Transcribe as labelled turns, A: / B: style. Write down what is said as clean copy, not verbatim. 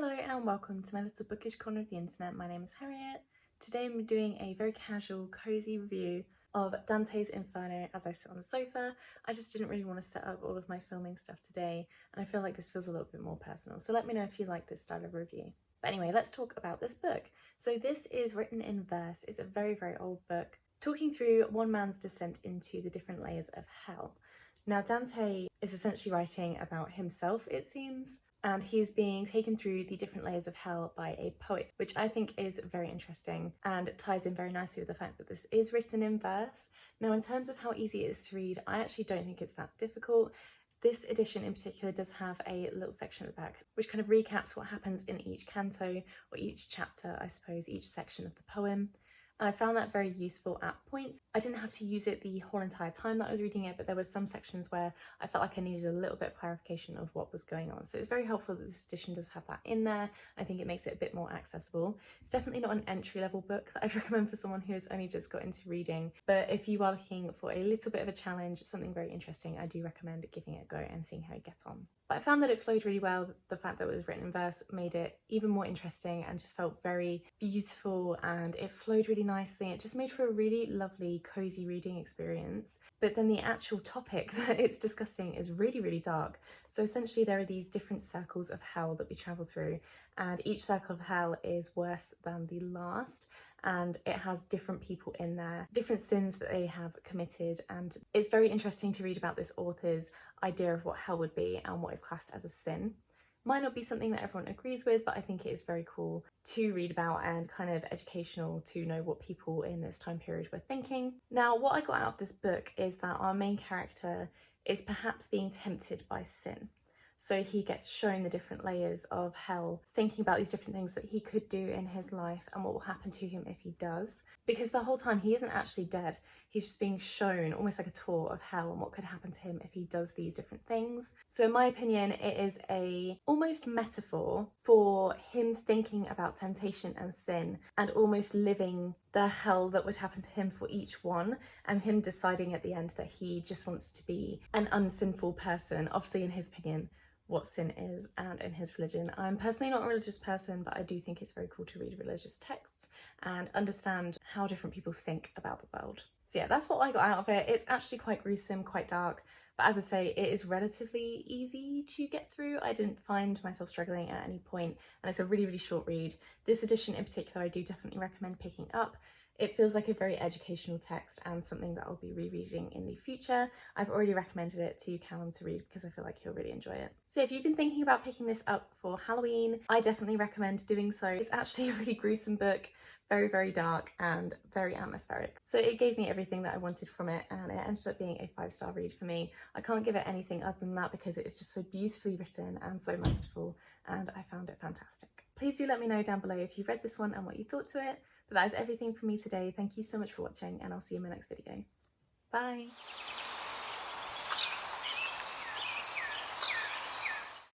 A: Hello and welcome to my little bookish corner of the internet. My name is Harriet. Today I'm doing a very casual, cozy review of Dante's Inferno as I sit on the sofa. I just didn't really want to set up all of my filming stuff today, and I feel like this feels a little bit more personal, so let me know if you like this style of review. But anyway, let's talk about this book. So this is written in verse. It's a very, very old book, talking through one man's descent into the different layers of hell. Now Dante is essentially writing about himself, it seems, and he's being taken through the different layers of hell by a poet, which I think is very interesting and ties in very nicely with the fact that this is written in verse. Now, in terms of how easy it is to read, I actually don't think it's that difficult. This edition in particular does have a little section at the back which kind of recaps what happens in each canto, or each chapter, I suppose, each section of the poem. And I found that very useful at points. I didn't have to use it the whole entire time that I was reading it, but there were some sections where I felt like I needed a little bit of clarification of what was going on. So it's very helpful that this edition does have that in there. I think it makes it a bit more accessible. It's definitely not an entry-level book that I'd recommend for someone who has only just got into reading, but if you are looking for a little bit of a challenge, something very interesting, I do recommend giving it a go and seeing how you get on. But I found that it flowed really well. The fact that it was written in verse made it even more interesting and just felt very beautiful, and it flowed really nicely. It just made for a really lovely, cozy reading experience. But then the actual topic that it's discussing is really, really dark. So essentially there are these different circles of hell that we travel through, and each circle of hell is worse than the last. And it has different people in there, different sins that they have committed, and it's very interesting to read about this author's idea of what hell would be and what is classed as a sin. Might not be something that everyone agrees with, but I think it is very cool to read about and kind of educational to know what people in this time period were thinking. Now, what I got out of this book is that our main character is perhaps being tempted by sin. So he gets shown the different layers of hell, thinking about these different things that he could do in his life and what will happen to him if he does. Because the whole time he isn't actually dead, he's just being shown almost like a tour of hell and what could happen to him if he does these different things. So in my opinion, it is a almost metaphor for him thinking about temptation and sin and almost living the hell that would happen to him for each one, and him deciding at the end that he just wants to be an unsinful person, obviously in his opinion, what sin is and in his religion. I'm personally not a religious person, but I do think it's very cool to read religious texts and understand how different people think about the world. So yeah, that's what I got out of it. It's actually quite gruesome, quite dark, but as I say, it is relatively easy to get through. I didn't find myself struggling at any point, and it's a really, really short read. This edition in particular, I do definitely recommend picking up. It feels like a very educational text and something that I'll be rereading in the future. I've already recommended it to Callum to read because I feel like he'll really enjoy it. So if you've been thinking about picking this up for Halloween, I definitely recommend doing so. It's actually a really gruesome book, very, very dark and very atmospheric. So it gave me everything that I wanted from it, and it ended up being a 5-star read for me. I can't give it anything other than that because it is just so beautifully written and so masterful, and I found it fantastic. Please do let me know down below if you read this one and what you thought to it. But that is everything from me today. Thank you so much for watching, and I'll see you in my next video. Bye!